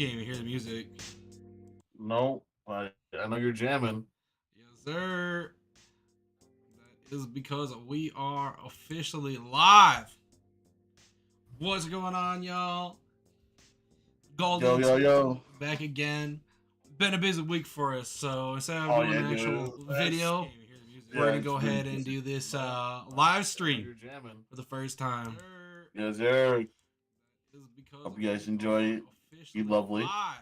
can't even hear the music. No, I know you're jamming. Yes, sir. That is because we are officially live. What's going on, y'all? Yo, Goldy yo, Tuti yo. back again. Been a busy week for us, so instead of Oh doing yeah, an dude. actual video, we're Yeah, gonna it's go been ahead and busy. do this No, live I know stream you're jamming. for the first time. Yes, sir. Is because Hope you guys we enjoy are it. You officially lovely. live.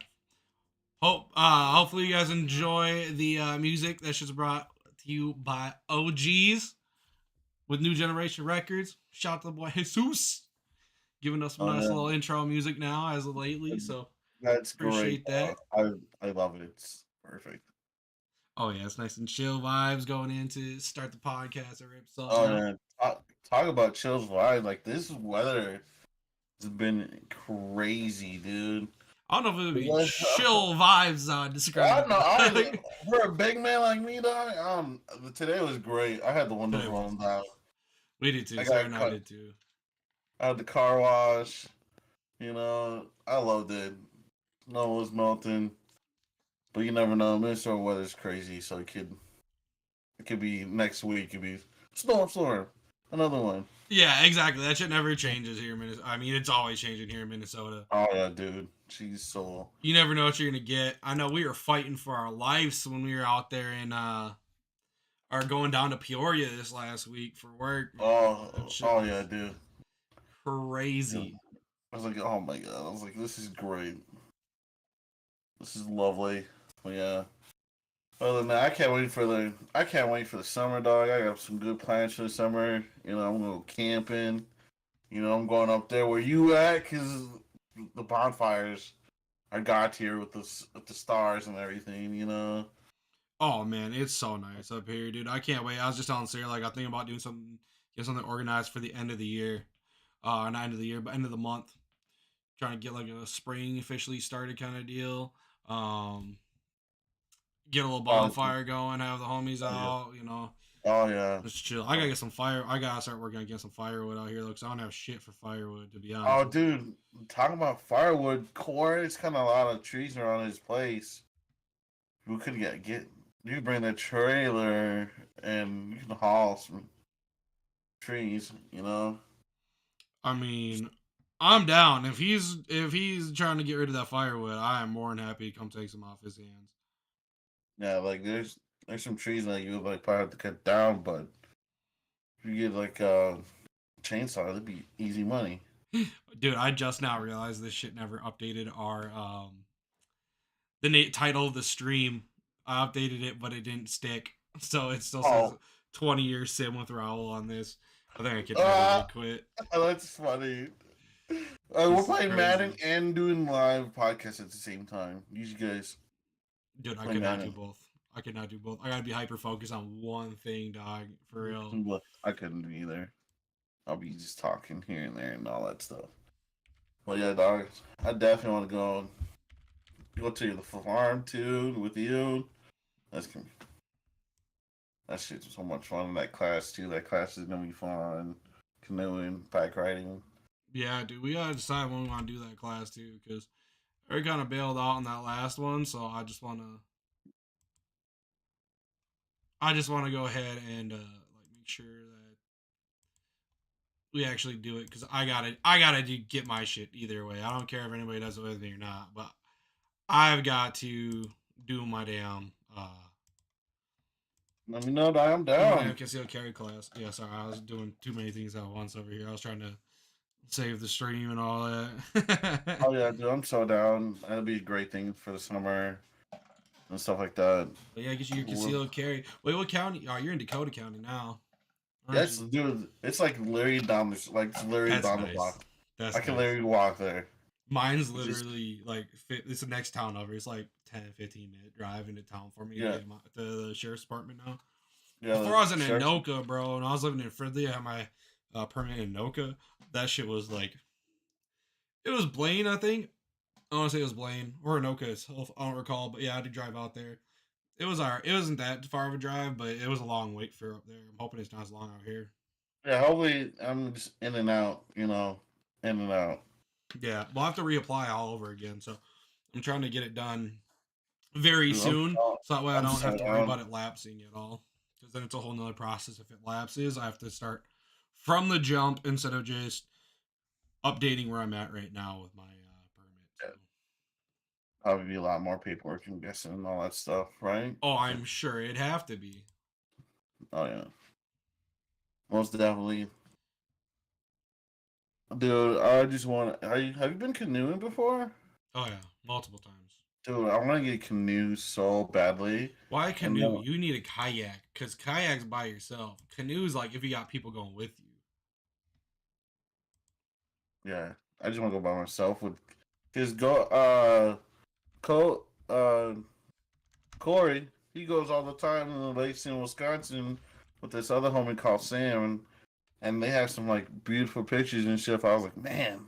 Hopefully you guys enjoy the music that's just brought to you by OGs with New Generation Records. Shout out to the boy Jesus giving us some Oh nice yeah, little intro music now as of lately. So that's great. appreciate that. I love it. It's perfect. Oh yeah, it's nice and chill vibes going in to start the podcast. It rips up, you Oh know. yeah, talk about chills vibe. Like this weather has been crazy, dude. I don't know if it would be Like, chill vibes I describe I it, know. dog. For a big man like me, dog. Today was great. I had the windows Today was rolled down. nice. We did too. I Sarah got and I cut. did too. I had the car wash. I loved it. Snow was melting, but you never know. Minnesota weather's crazy, so it could be next week. It could be storm, another one. Yeah, exactly. That shit never changes here in Minnesota. I mean, it's always changing here in Minnesota. Oh yeah, dude. She's so. You never know what you're gonna get. I know we were fighting for our lives when we were out there in or going down to Peoria this last week for work, man. That shit Oh yeah, was dude. Yeah. crazy. I was like, oh my god. I was like, this is great. This is lovely. But yeah. Other than that, I can't wait for the summer, dog. I got some good plans for the summer. I'm gonna go camping. I'm going up there where you at, cause the bonfires are got here with the stars and everything. Oh man, it's so nice up here, dude. I can't wait. I was just telling Sarah, like, I'm thinking about doing something, get something organized for the end of the year. Not end of the year, but end of the month. Trying to get like a spring officially started kind of deal. Um, get a little Oh, bonfire going, have the homies oh yeah, out, you know, oh yeah. just chill. I gotta get some fire. I gotta start working on getting some firewood out here though, because I don't have shit for firewood to be honest Oh, with you. dude, talking about firewood core, it's kind of a lot of trees around his place. We could get you bring the trailer and you can haul some trees. I mean, I'm down if he's trying to get rid of that firewood. I am more than happy to come take some off his hands. Yeah, like there's some trees that you would like probably have to cut down, but if you get like a chainsaw, it'd be easy money. Dude, I just now realized this shit never updated our the title of the stream. I updated it, but it didn't stick, so it still says Oh, 20 years sim with Raul on this. I think I could never ah, really quit. that's funny. We're This is playing Madden crazy. and doing live podcasts at the same time. You guys Dude, I play could not do Madden. both. I could not do both. I gotta be hyper focused on one thing, dog. For real. Well, I couldn't either. I'll be just talking here and there and all that stuff. Well, yeah, dog. I definitely want to go to the farm too with you. That's gonna that shit's so much fun. That class too. That class is gonna be fun. Canoeing, bike riding. Yeah, dude, we gotta decide when we want to do that class too, because I kind of bailed out on that last one, so I just wanna go ahead and like make sure that we actually do it because I gotta get my shit either way. I don't care if anybody does it with me or not, but I've got to do Let me know that I'm my damn down. concealed carry class. Yeah, sorry, I was doing too many things at once over here. I was trying to save the stream and all that. Oh yeah, dude, I'm so down. That'll be a great thing for the summer and stuff like that. But yeah, get you your We're, concealed carry. Wait, what county? Oh, you're in Dakota County now, aren't yes, you? dude, it's like literally down it's literally That's down the nice. block. I That's can nice. literally walk there. Mine's It's just literally like it's the next town over. It's like 10, 15 minute drive into town for me to yeah, get to the sheriff's department now. yeah. Before The I was in sheriff's. Anoka, bro, and I was living in Fridley, I had my permit in Anoka. That shit was like it was Blaine, I think. I want to say it was Blaine or Anoka itself. I don't recall, but yeah, I had to drive out there. It was alright. It wasn't that far of a drive, but it was a long wait for up there. I'm hoping it's not as long out here. Yeah, hopefully I'm just in and out. In and out. Yeah, we'll have to reapply all over again. So I'm trying to get it done very Dude, soon, so that way I I'm don't have so to worry down. about it lapsing at all. Because then it's a whole nother process. If it lapses, I have to start from the jump instead of just updating where I'm at right now with my permit. So. Probably be a lot more paperwork, I'm guessing, and all that stuff, right? Oh, I'm sure it'd have to be. Oh yeah, most definitely, dude. I just want. Have you been canoeing before? Oh yeah, multiple times. Dude, I want to get a canoe so badly, Why and canoe? You need a kayak because kayak's by yourself. Canoe's like if you got people going with you. yeah, I just want to go by myself with. Cause go, Co, Corey, he goes all the time in the lakes in Wisconsin with this other homie called Sam, and they have some like beautiful pictures and stuff. I was like, man,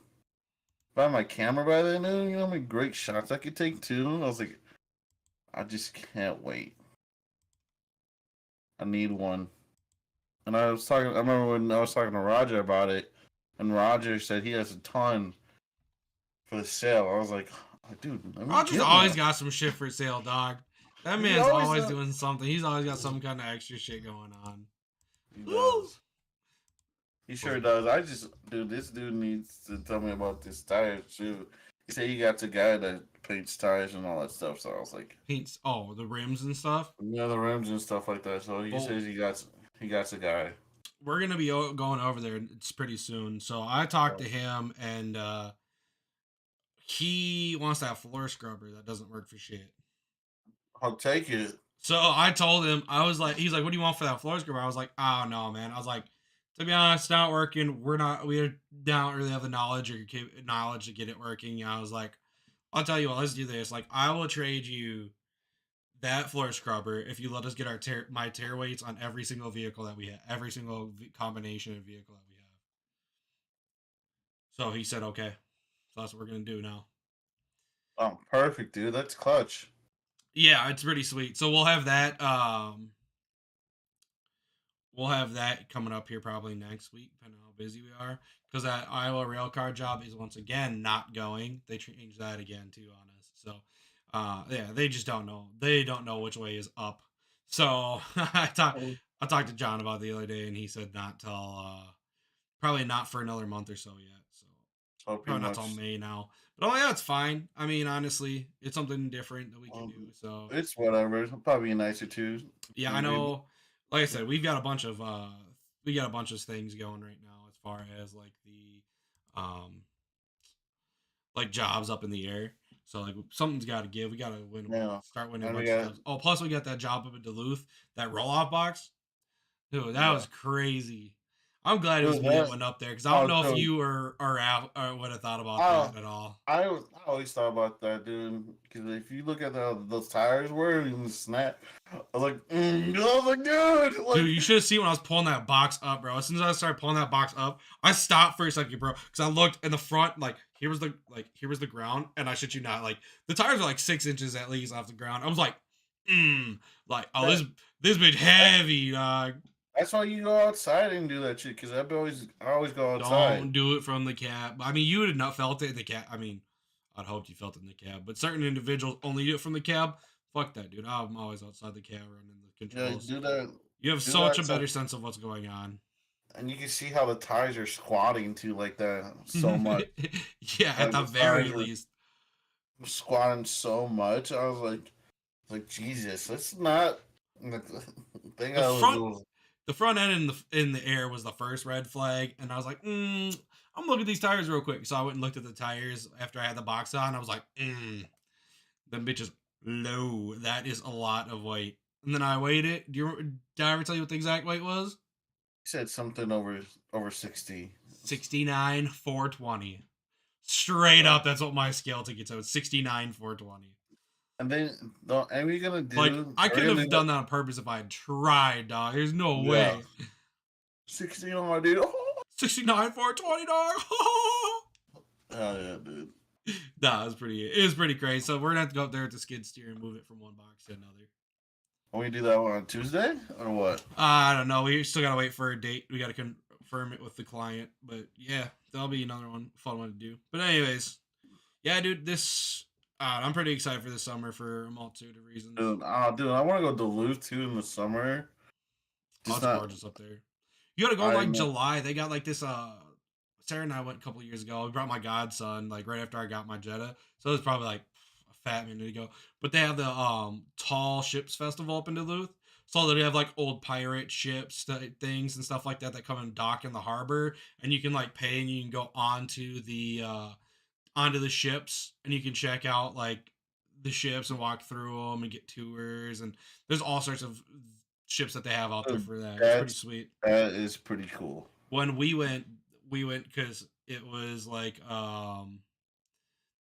if I had my camera by then, you know how many great shots I could take too. I was like, I just can't wait. I need one. And I was talking. I remember when I was talking to Roger about it, and Roger said he has a ton for the sale. I was like, dude, let me Roger's get always one. got some shit for sale, dog. That He man's always always does. doing something. He's always got some kind of extra shit going on. He Woo! does. He sure But does. I just, dude, this dude needs to tell me about this tire too. He said he got the guy that paints tires and all that stuff. So I was like, paints, oh, the rims and stuff. yeah, the rims and stuff like that. So he Well, says he got the guy. we're gonna be going over there. It's pretty soon. So I talked to him, and he wants that floor scrubber that doesn't work for shit. I'll take it. So I told him, I was like, he's like, what do you want for that floor scrubber? I was like, oh no, man. I was like, to be honest, it's not working. We don't really have the knowledge or knowledge to get it working. I was like, I'll tell you what, let's do this. Like, I will trade you that floor scrubber if you let us get my tear weights on every single vehicle that we have, every single combination of vehicle that we have. So he said, okay. So that's what we're gonna do now. Oh, perfect, dude. That's clutch. Yeah, it's pretty sweet. So we'll have that. We'll have that coming up here probably next week, depending on how busy we are. Because that Iowa rail car job is once again not going. They changed that again too on us. So, yeah, they just don't know. They don't know which way is up. So Oh, I talked to John about it the other day, and he said not till probably not for another month or so yet. So so pretty probably not till much. May now. But oh yeah, it's fine. I mean, honestly, it's something different that we can do. So It's whatever. It'll probably be nicer too. yeah, I Maybe. know. Like I said, we got a bunch of things going right now as far as like the um like jobs up in the air. So like something's got to give. We got to Yeah. start winning a And we bunch of got jobs. Oh, plus we got that job up in Duluth, that roll off box. Dude, that yeah. was crazy. I'm glad it was Dude, me that that went up there because I don't oh know if dude. you or out or would have thought about I that at all. I always thought about that, dude. Because if you look at those tires were in the snap, I was like, I was like, dude, Dude, like, you should have seen when I was pulling that box up, bro. As soon as I started pulling that box up, I stopped for a second, bro, because I looked in the front, here was the ground, and I shit you not, like the tires are like 6 inches at least off the ground. I was like oh that, this bitch that heavy, dog. that's why you go outside and do that shit. Because I always go outside. Don't do it from the cab. I mean, you would have not felt it in the cab. I mean, I'd hoped you felt it in the cab, but certain individuals only do it from the cab. Fuck that, dude. I'm always outside the cab running the Yeah, controls. do that. You have Do such that. a So, better sense of what's going on. and you can see how the tires are squatting too, like that so much. Yeah, at Like the the tires very are least. squatting so much. I was like Jesus, that's not. Like, they The got a front little. the front end in the air was the first red flag, and I was like, I'm looking at these tires real quick. So I went and looked at the tires after I had the box on. I was like, them bitches low. That is a lot of weight. And then I weighed it. Did I ever tell you what the exact weight was? He said something over 60. 69 420. Straight Uh, up, that's what my scale took it to. It's 69 420. and then and we're gonna Like, do. I We're couldn't gonna have done that on purpose if I had tried, dog. There's no yeah, way. 16 on my dude. 69 420, dog. Oh yeah, dude. Nah, it was pretty crazy. So we're gonna have to go up there with the skid steer and move it from one box to another. When we do that one on Tuesday or what? I don't know. We still gotta wait for a date. We gotta confirm it with the client. But yeah, that'll be another fun one to do. But anyways, yeah, dude, this I'm pretty excited for this summer for a multitude of reasons. Dude, I want to go Duluth too in the summer. Oh, Just it's not. gorgeous up there. You gotta go in I like know. July. They got like this. Sarah and I went a couple years ago. We brought my godson like right after I got my Jetta, so it was probably like a fat minute ago. But they have the tall ships festival up in Duluth. So they have like old pirate ships, things and stuff like that that come and dock in the harbor, and you can like pay and you can go onto the ships and you can check out like the ships and walk through them and get tours and there's all sorts of ships that they have out there uh, for that. It's pretty That's sweet. that is pretty cool. When we went because it was like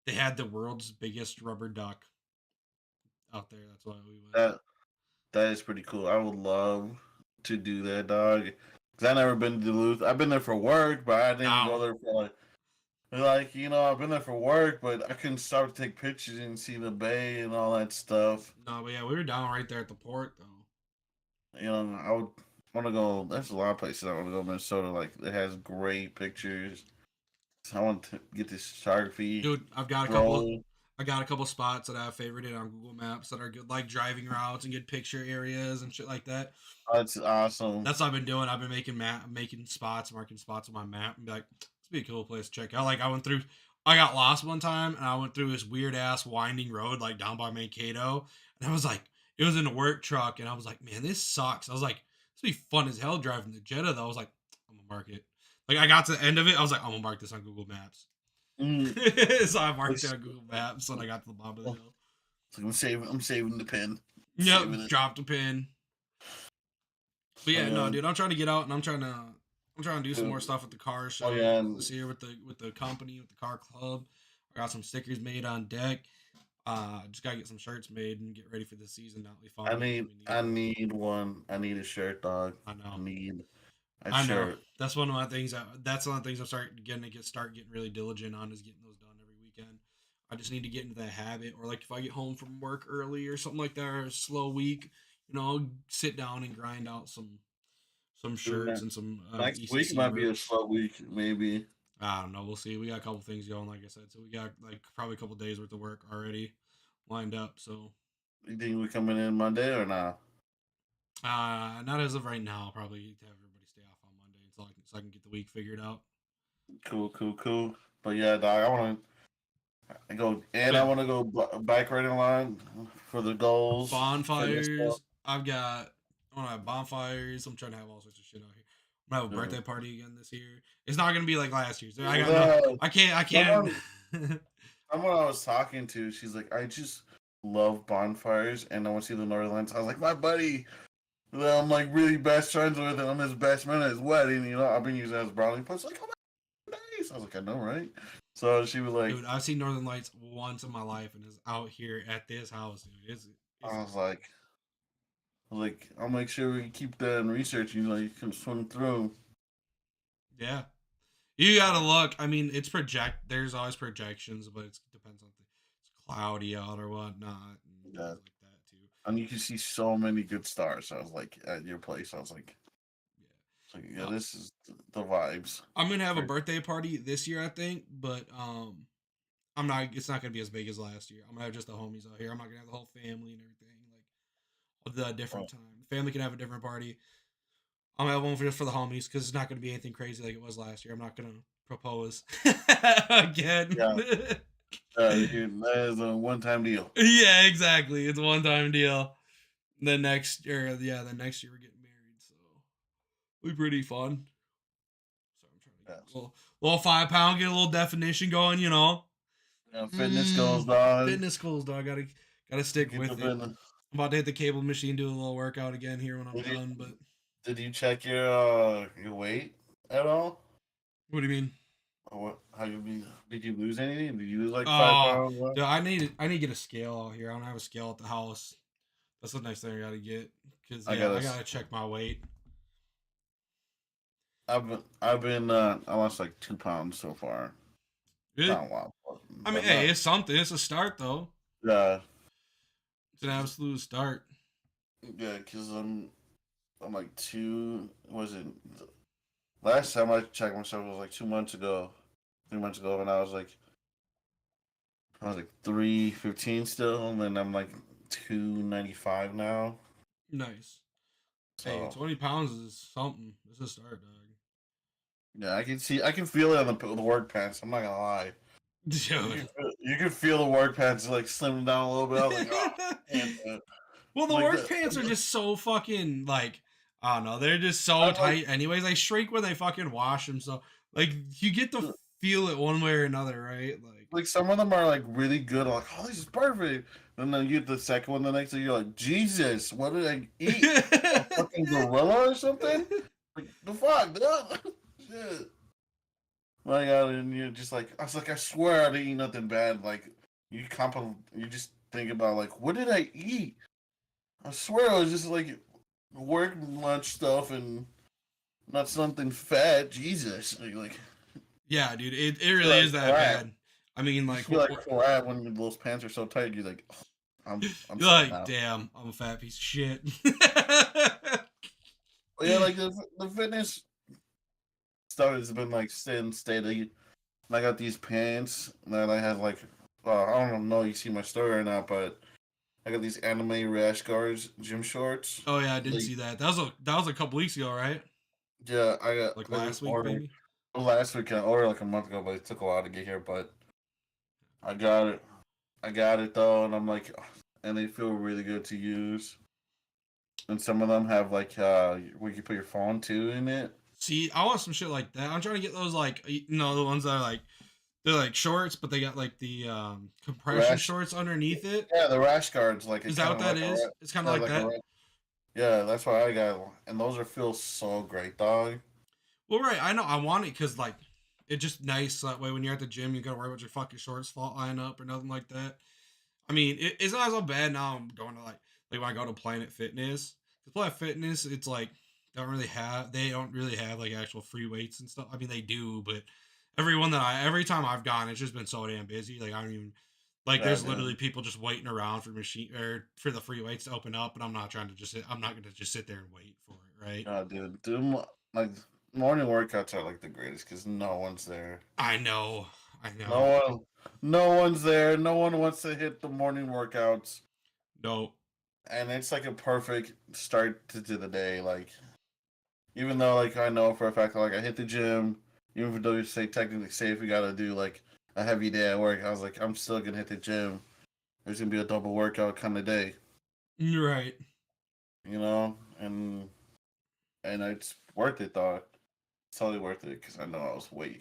they had the world's biggest rubber duck out there. That's why we went. That that is pretty cool. I would love to do that, dog. Cause I never been to Duluth. I've been there for work, but I didn't go No, there for like I've been there for work, but I couldn't stop to take pictures and see the bay and all that stuff. no, but yeah, we were down right there at the port though. I would want to go. There's a lot of places I want to go. Minnesota, like it has great pictures. So I want to get this photography Dude, role. I got a couple spots that I've favorited on Google Maps that are good, like driving routes and good picture areas and shit like that. That's awesome. That's what I've been doing. I've been making spots, marking spots on my map, and be like, "This would be a cool place to check out." Like I got lost one time, and I went through this weird ass winding road, like down by Mankato, and I was like, it was in a work truck, and I was like, man, this sucks. I was like, this would be fun as hell driving the Jetta, though. I was like, I'm gonna mark it. Like I got to the end of it, I was like, I'm gonna mark this on Google Maps. Mm, So I marked it it's, on Google Maps, and I got to the bottom of the hill. I'm saving the pin. Yep, Saving it. dropped a pin. But Oh yeah, no, yeah, dude, I'm trying to get out and I'm trying to do some dude. more stuff with the car Oh show yeah, this year with the company, with the car club. I got some stickers made on deck. Just gotta get some shirts made and get ready for the season. Not be I fun. need We need I one. need one. I need a shirt, dog. I know. I need a I know. shirt. That's one of my things. That's one of the things I'm start getting really diligent on is getting those done every weekend. I just need to get into that habit, or like if I get home from work early or something like that, or a slow week, I'll sit down and grind out some Dude, shirts and some next week ECC might be a merch. slow week, maybe. I don't know. We'll see. We got a couple things going, like I said. So we got like probably a couple days worth of work already lined up. So You think we coming in Monday or not? not as of right now. I'll probably have everybody stay off on Monday so I can get the week figured out. Cool, cool, cool. But yeah, dog, I But want to go bike riding line for the goals, fitness stuff. bonfires. I want to have bonfires. I'm trying to have all sorts of shit out here. I'm gonna have a Yeah. birthday party again this year. It's not gonna be like last year's. I got no. Uh, I can't. someone, someone I was talking to, she's like, I just love bonfires and I want to see the Northern Lights. I was like, my buddy, that I'm like really best friends with, and I'm his best man at his wedding. I've been using it as brownie points. Like, oh my days. I was like, I know, right? So she was like, Dude, I've seen Northern Lights once in my life, and it's out here at this house, dude. It's I was like, I'll make sure we keep that in research. You can swing through. yeah. You gotta look. I mean, it's project. There's always projections, but it depends on it's cloudy out or whatnot and Yeah. things like that too. And you can see so many good stars. I was like, at your place, I was yeah, Yeah. this is the vibes. I'm gonna have a birthday party this year, I think, but I'm not. It's not gonna be as big as last year. I'm gonna have just the homies out here. I'm not gonna have the whole family and everything. Like the different Oh, time. The family can have a different party. I'm gonna have one just for the homies because it's not gonna be anything crazy like it was last year. I'm not gonna propose again. yeah, that is a one-time deal. Yeah, exactly. It's a one time deal. The next year we're getting married, so it'll be pretty fun. So I'm trying to get Yes. little 5 pound, get a little definition going, Fitness goes on. Fitness goals, dog. Gotta stick Get the with it. fitness. I'm about to hit the cable machine, do a little workout again here when I'm Did you, done. But did you check your weight at all? what do you mean? Or what? How you be? Did you lose anything? Did you lose like five Oh, pounds? What? dude, I need to get a scale out here. I don't have a scale at the house. That's the next thing I gotta get because I yeah, I gotta. gotta check my weight. I lost like 2 pounds so far. Really? Not a lot, I mean, but hey, not. it's something. It's a start though. Yeah, It's an absolute start. yeah, because I'm like two. Was it last time I checked myself was like 2 months ago, 3 months ago, and I was like I was like 315 still, and then I'm like 295 now. Nice. Hey, So 20 pounds is something. It's a start, dog. yeah, I can feel it on the work pants. I'm not gonna lie. Dude. You can feel the work pants like slimming down a little bit. I was like, oh, man. Well, the Like work the, pants are just so fucking like I don't know. They're just so I'm like, tight. Anyways, they shrink when they fucking wash them. So like you get to feel it one way or another, right? like some of them are like really good. I'm like, oh, this is perfect. And then you get the second one the next day. You're like, Jesus, what did I eat? A fucking gorilla or something? Like the fuck, dude? Shit. My God, and you're just like, I was like, I swear I didn't eat nothing bad. Like you just think about like, what did I eat? I swear it was just like work lunch stuff and not something fat. Jesus, Yeah, dude, it feel really like is that crap. bad. I mean, You like, feel like crap when those pants are so tight. You're like, oh, I'm you're fat like, now. damn, I'm a fat piece of shit. But yeah, like the fitness stuff has been like staying steady. And I got these pants that I had like, I don't know, you see my story or not, but I got these anime rash guards, gym shorts. Oh yeah, I did Like, see that. That was a couple weeks ago, right? yeah, I got Like I last week, ordered maybe. last week. I ordered like a month ago, but it took a while to get here. But I got it. I got it though, and I'm like, and they feel really good to use. And some of them have like where you put your phone too in it. See, I want some shit like that. I'm trying to get those like the ones that are like they're like shorts, but they got like the compression Rash, shorts underneath it. yeah, the rash guards, like Is it's that kind what of that like is? It's kind of yeah, like like that. yeah, that's why I got one. And those are feel so great, dog. Well, right. I know. I want it because like it's just nice that way when you're at the gym, you gotta worry about your fucking shorts line up or nothing like that. I mean, it's not so bad now. I'm going to like when I go to Planet Fitness. Because Planet Fitness, it's like they don't really have like actual free weights and stuff. I mean, they do, but every time I've gone, it's just been so damn busy. Like I don't even like Yeah, there's literally dude. people just waiting around for machine or for the free weights to open up, and I'm not trying to just I'm not gonna just sit there and wait for it, right? Like morning workouts are like the greatest because no one's there. I know, I No know. one, no one's there. No one wants to hit the morning workouts, No, and it's like a perfect start to the day. Like even though like I know for a fact like I hit the gym, even though you say technically safe, we gotta do like a heavy day at work. I was like, I'm still gonna hit the gym. There's gonna be a double workout kind of day, you're right. you know, and it's worth it though. It's totally worth it because I know I was way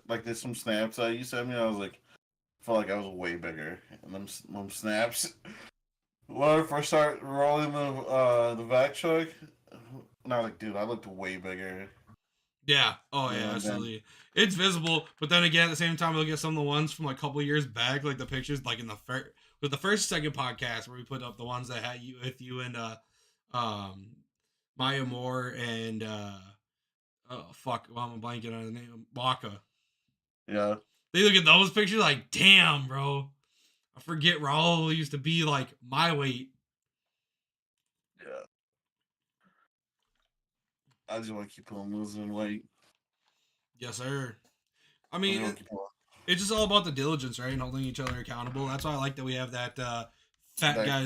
like there's some snaps that you sent me. I was like, I felt like I was way bigger, and them snaps. When I first started rolling the vac truck, and I was like, dude, I looked way bigger. Yeah. Oh You yeah, know, then absolutely. It's visible, but then again, at the same time, look at some of the ones from like a couple years back, like the pictures, like in the first with the first second podcast where we put up the ones that had you with you and um Maya Moore and oh fuck, well, I'm blanking on the name, Waka. yeah, They look at those pictures like, damn, bro. I forget Raul used to be like my weight. yeah. I just want to keep on losing weight. Yes, sir. I I just mean, want to keep on it's just all about the diligence, right? And holding each other accountable. That's why I like that we have that that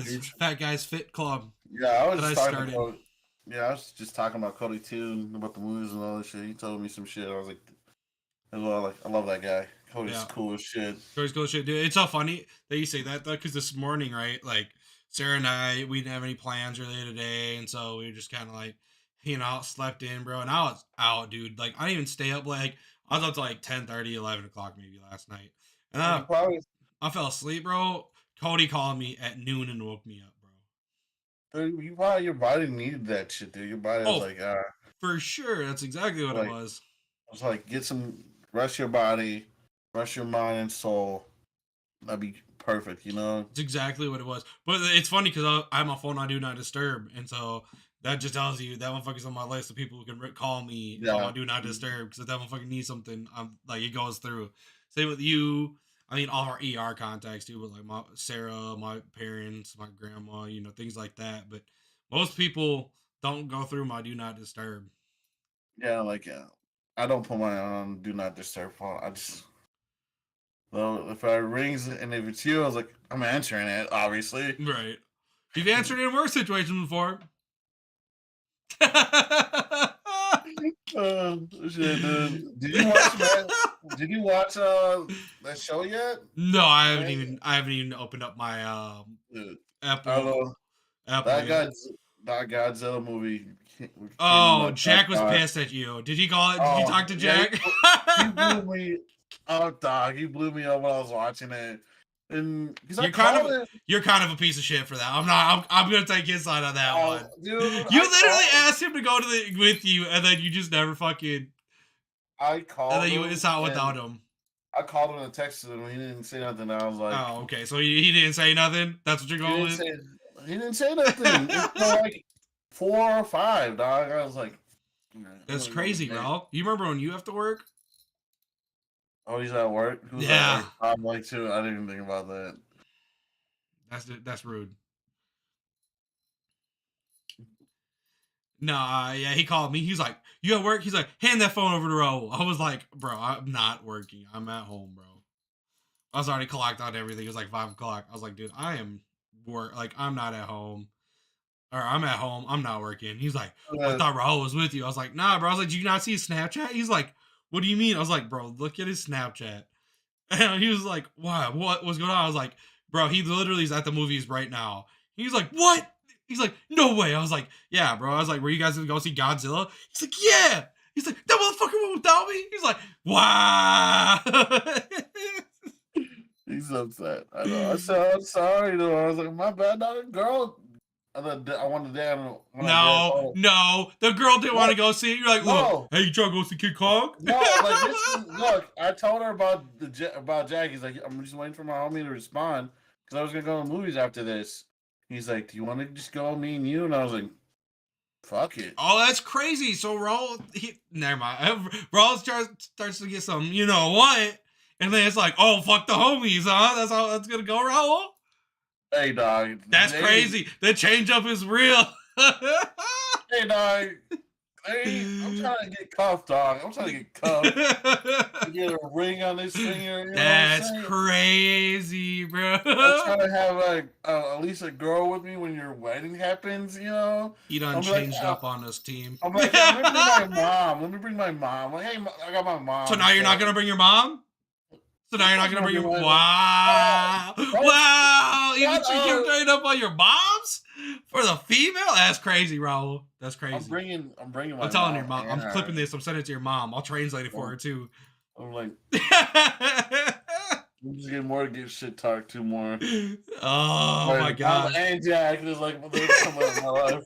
huge. fat guys fit club Yeah, I was that just I talking to started. Cody. Yeah, I was just talking about Cody too about the movies and all this shit. He told me some shit. I was like, as well, like I love that guy. Cody's Yeah, cool as shit. Joey's cool shit, dude. It's so funny that you say that though, because this morning, right, like Sarah and I, we didn't have any plans really today, and so we were just kind of like, slept in, bro. And I was out, dude. Like I didn't even stay up. Like I was up to like 10:30, 11 o'clock maybe last night, and And then you probably, I fell asleep, bro. Cody called me at noon and woke me up, bro. dude, you probably your body needed that shit, dude. Your body was Oh, for sure. That's exactly what it like was. it's like get some rest your body, rest your mind and soul. That'd be perfect, you know. It's exactly what it was. But it's funny because I have my phone on Do Not Disturb. And so that just tells you that motherfucker's on my list of people who can call me and put Yeah, on Do Not Disturb. Because if that motherfucker needs something, I'm like, it goes through. Same with you. I mean, all our ER contacts too, but like my Sarah, my parents, my grandma, things like that. But most people don't go through my Do Not Disturb. yeah, like I don't put my on do not disturb phone. I just So if it rings and if it's you, I was like, I'm answering it, obviously. Right. You've answered in worse situations before. Shit, dude. Did you watch man? Did you watch that show yet? No, Man, I haven't even opened up my dude, I don't Apple know. Apple That yet. guy, that Godzilla movie came in Oh, my top Jack was five. pissed at you. Did he call it? Did you Oh talk to yeah, Jack? he blew me up, dog. He blew me up when I was watching it, and because I You're kind called of it. you're kind of a piece of shit for that. I'm not. I'm gonna take his side on that Oh, one. dude, You literally asked him to go to the with you, and then you just never fucking. I And called then you him went out and without him. I called him and texted him. He didn't say nothing. I was like, Oh, okay. So he didn't say nothing. That's what you're he going didn't with. say, he didn't say nothing. It's like 4 or 5, dog. I was like, I'm That's gonna go to crazy, bed. bro. You remember when you have to work? Oh, he's at work. Who's at Yeah, work? I'm like, too. I didn't even think about that. that's rude. Nah, yeah, he called me. He's like, "You at work?" He's like, "Hand that phone over to Raul." I was like, "Bro, I'm not working. I'm at home, bro." I was already clocked out everything. It was like 5 o'clock. I was like, "Dude, I am work. Like, I'm not at home, or I'm at home. I'm not working." He's like, "Well, I Uh, thought Raul was with you." I was like, "Nah, bro." I was like, "Do you not see his Snapchat?" He's like, "What do you mean?" I was like, "Bro, look at his Snapchat." And he was like, "Why? What was going on?" I was like, "Bro, he literally is at the movies right now." He's like, "What?" He's like, "No way." I was like, "Yeah, bro." I was like, "Were you guys gonna go see Godzilla?" He's like, "Yeah." He's like, "That motherfucker went without me." He's like, "Wow." he's upset. I know. I said, I'm sorry, though. I was like, my bad, dog. Girl. I wanted to dad when I dad. No, Oh, no, the girl didn't want what? to go see it. You're like, "Look, No. hey, you trying to go see King Kong?" No, like this is look. I told her about about Jack. He's like, I'm just waiting for my homie to respond because I was gonna go to the movies after this. He's like, do you want to just go me and you? And I was like, fuck it. Oh, that's crazy. So Raul, never mind. Raul starts to get some, you know what? And then it's like, oh, fuck the homies, huh? That's how that's gonna go, Raul. Hey dog, That's crazy. The change up is real. hey dog, hey, I'm trying to get cuffed, dog. I'm trying to get cuffed. Get a ring on this finger. You know what I'm That's saying? crazy, bro. I'm trying to have like at least a girl with me when your wedding happens. You know, He done I'm like, changed up on this team. I'm like, yeah, let me bring my mom. Let me bring my mom. Like, hey, I got my So mom. now you're not gonna bring your mom? So now Of you're not course, gonna gonna bring bring your my mom. wow, Don't wow! You shut keep up. trading up on your moms for the female? That's crazy, Raul. That's crazy. I'm bringing I'm my telling your mom mom. and I'm her. clipping this. I'm sending it to your mom. I'll translate it for I'm her too. like, I'm just getting more to get shit talked to more. Oh my Like, mom gosh. and Jack is like they're coming out of my life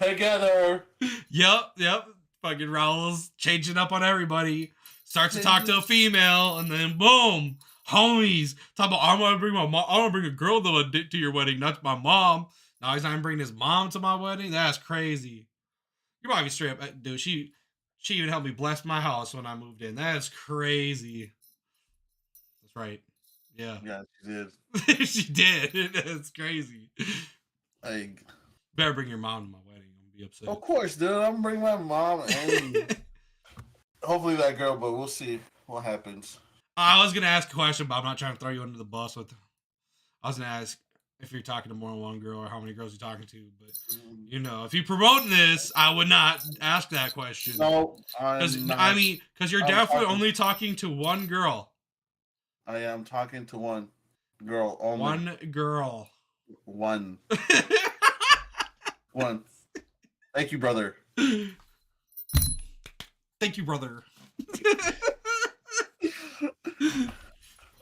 together. Yep. Fucking Raul's changing up on everybody. Starts to talk to a female, and then boom, homies. Talk about I'm gonna bring my mom. I'm gonna bring a girl to your wedding, not my mom. Now he's not even bringing his mom to my wedding. That's crazy. You're probably straight up, dude. She even helped me bless my house when I moved in. That's crazy. That's right. Yeah, Yeah, she did. she did. That's crazy. Like, Better bring your mom to my wedding. I'm gonna be upset. of course, dude. I'm bringing my mom and hopefully that girl, but we'll see what happens. I was gonna ask a question, but I'm not trying to throw you under the bus with. I was gonna ask if you're talking to more than one girl or how many girls you're talking to, but you know, if you're promoting this, I would not ask that question. No, Because I'm I not. mean, because you're I'm definitely talking. only talking to one girl. I am talking to one girl only. One girl. One. One. Thank you, brother. Thank you, brother.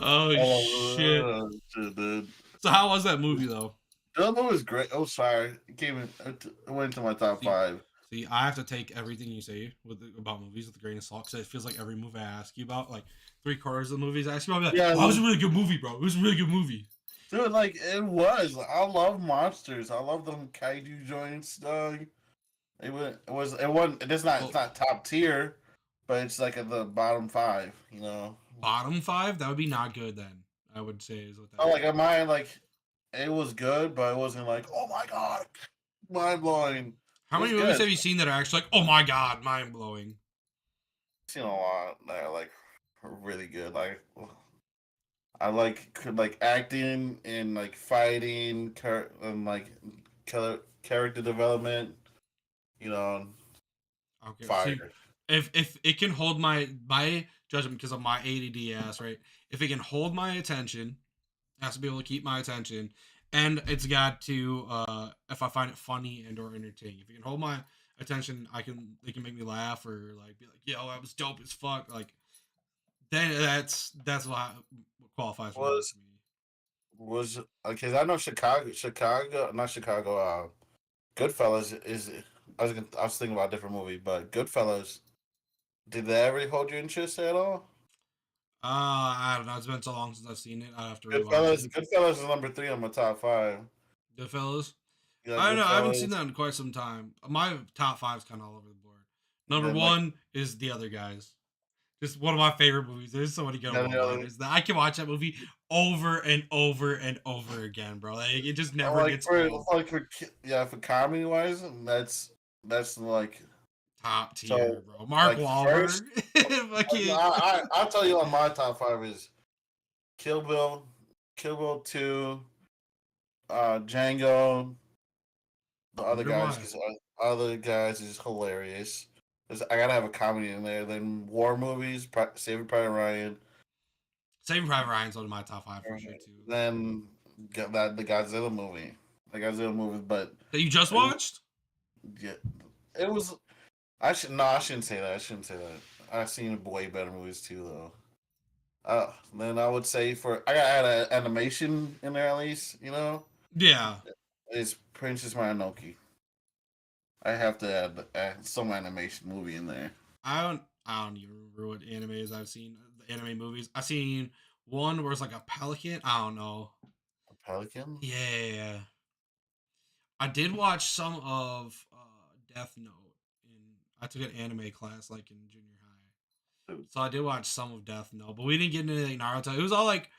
Oh shit! Shit, dude. So how was that movie though? That movie was great. Oh, sorry. It came in. It went into my top See, 5. see, I have to take everything you say about movies with a grain of salt because it feels like every movie I ask you about, like 3/4 of the movies I ask you about, I'll be like, Yeah, "Oh, it was a really good movie, bro. It was a really good movie." dude. Like it was. I love monsters. I love them kaiju joints, dog. It was. It was. It wasn't. It's not. It's Well, not top tier, but it's like at the bottom 5. You know. bottom five, that would be not good then. I would say is what that Oh, would like be. am I like? It was good, but it wasn't like, oh my god, mind blowing. It How many was movies good. have you seen that are actually like, "Oh my god, mind blowing"? I've seen a lot that are like really good. Like I like acting and like fighting and like character development. You know, Okay, see, fire. if it can hold my judgment because of my ADD ass, right? If it can hold my attention, it has to be able to keep my attention, and it's got to if I find it funny and or entertaining. If it can hold my attention, it can make me laugh or like be like, yo, that was dope as fuck. Like then that's what qualifies for movie Was for me. was because I know Chicago, not Chicago. Goodfellas is. I was thinking about a different movie, but Goodfellas. Did that ever hold your interest at all? I don't know. It's been so long since I've seen it. I have to rewatch Goodfellas. it. Goodfellas is number 3 on my top 5. Goodfellas. Yeah, I don't know. I haven't seen Goodfellas. that in quite some time. My top five is kind of all over the board. And Number then like one is The Other Guys. Just one of my favorite movies. There's so many good then the other, one-liners that I can watch that movie over and over and over again, bro. Like it just never like gets old. for comedy wise, that's like Top so tier, bro. Mark like first. Wahlberg. Fucking I'll tell you on my top 5 is Kill Bill, Kill Bill 2, Django. The other Wonder guys, why. because other guys is hilarious. I gotta have a comedy in there. Then war movies, Saving Private Ryan. Saving Private Ryan's one of my top five for sure too. Then got that the Godzilla movie, but That you just it, watched? yeah, it was. I shouldn't say that. I shouldn't say that. I've seen way better movies too, though. Then I would say I gotta add an animation in there at least. You know, Yeah. it's Princess Mononoke. I have to add some animation movie in there. I don't even remember what animes I've seen. The anime movies. I've seen one where it's like a pelican. I don't know. A Pelican. Yeah. I did watch some of Death Note. I took an anime class like in junior high, so I did watch some of Death Note. But we didn't get into like Naruto. It was all like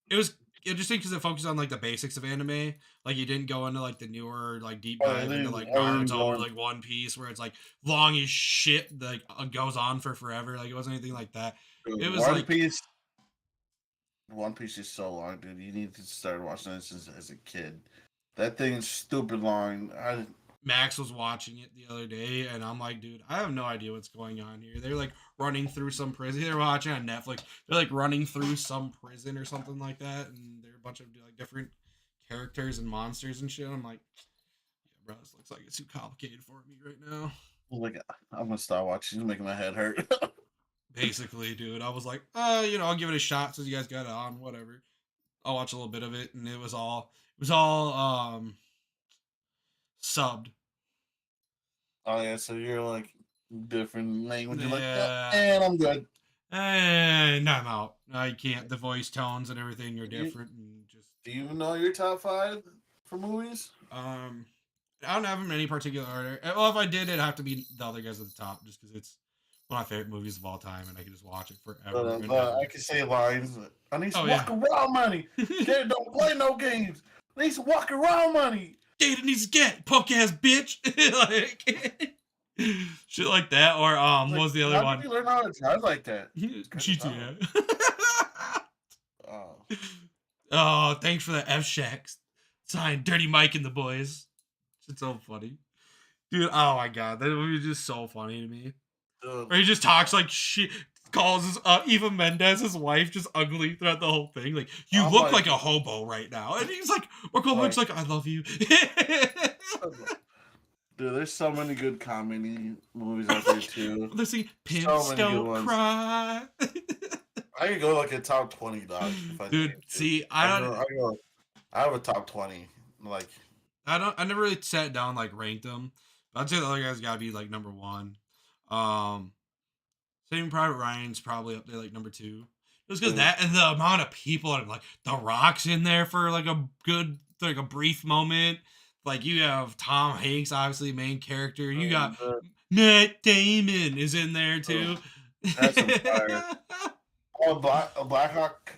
it was interesting because it focused on like the basics of anime. Like you didn't go into like the newer like deep dive into like I didn't Naruto or go. like One Piece where it's like long as shit like goes on for forever. Like it wasn't anything like that. It Dude, was like One Piece is so long, dude. You need to start watching this as a kid. That thing is stupid long. Max was watching it the other day, and I'm like, dude, I have no idea what's going on here. They're like running through some prison. They're watching on Netflix. They're like running through some prison or something like that, and they're a bunch of like different characters and monsters and shit. I'm like, yeah, bro, this looks like it's too complicated for me right now. Like, I'm gonna start watching. It's making my head hurt. Basically, dude, I was like, I'll give it a shot since you guys got it on. Whatever. I'll watch a little bit of it, and it was all subbed. Oh yeah, so you're like different language. You're like, Yeah. and I'm good. And I'm out. I can't. The voice tones and everything are Do you, different, and just do you know your top 5 for movies? um, I don't have them in any particular order. Well, if I did, it'd have to be The Other Guys at the top, just because it's one of my favorite movies of all time, and I can just watch it forever and ever. I can say lines. I need Oh some yeah, walk around money. Kid don't play no games. I need some walk around money. Data needs to get punk ass bitch, like shit like that. Or what Like, was the other how one? did you learn how to drive like that? It's kind of dumb. GTA. Oh, Oh, thanks for the F Shacks. Signed Dirty Mike and the boys. It's so funny. Dude, oh my god, that movie is just so funny to me. dude. Or he just talks like shit, calls his, Eva Mendes, his wife, just ugly throughout the whole thing. Like, you I'm look like a hobo right now. And he's like, Marco looks like, I love you. dude, there's so many good comedy movies out there too. Let's see, So Pimps many good Don't ones. Cry. I could go like a top 20, dog. If I Dude, needed to. see, I have a top 20. Like, I never really sat down like ranked them. But I'd say the other guys gotta be like number one. Um Saving Private Ryan's probably up there like number two. Just because that and the amount of people and like The Rock's in there for like a good like a brief moment. Like you have Tom Hanks, obviously main character. You got Matt Damon is in there too. that's some fire. Oh, Black Hawk.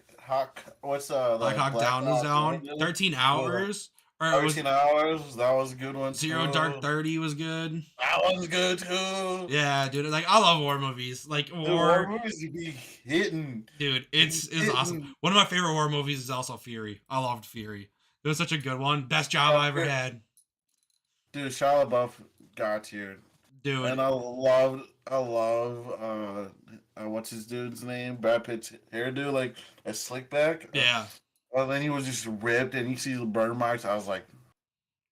What's Black Hawk Down is down. 13 Well, hours. or was 13 Hours, that was a good one Zero Dark too. 30 was good. That was good too. Yeah, dude. Like I love war movies. Like Dude, war war, movies be hitting. dude. They be It's awesome. hitting. One of my favorite war movies is also Fury. I loved Fury. It was such a good one. Best job I ever had, Dude, Shia LaBeouf got here. dude. And I love, what's his dude's name? Brad Pitt's hairdo, like a slick back. Yeah, And then he was just ripped, and you see the burn marks. I was like,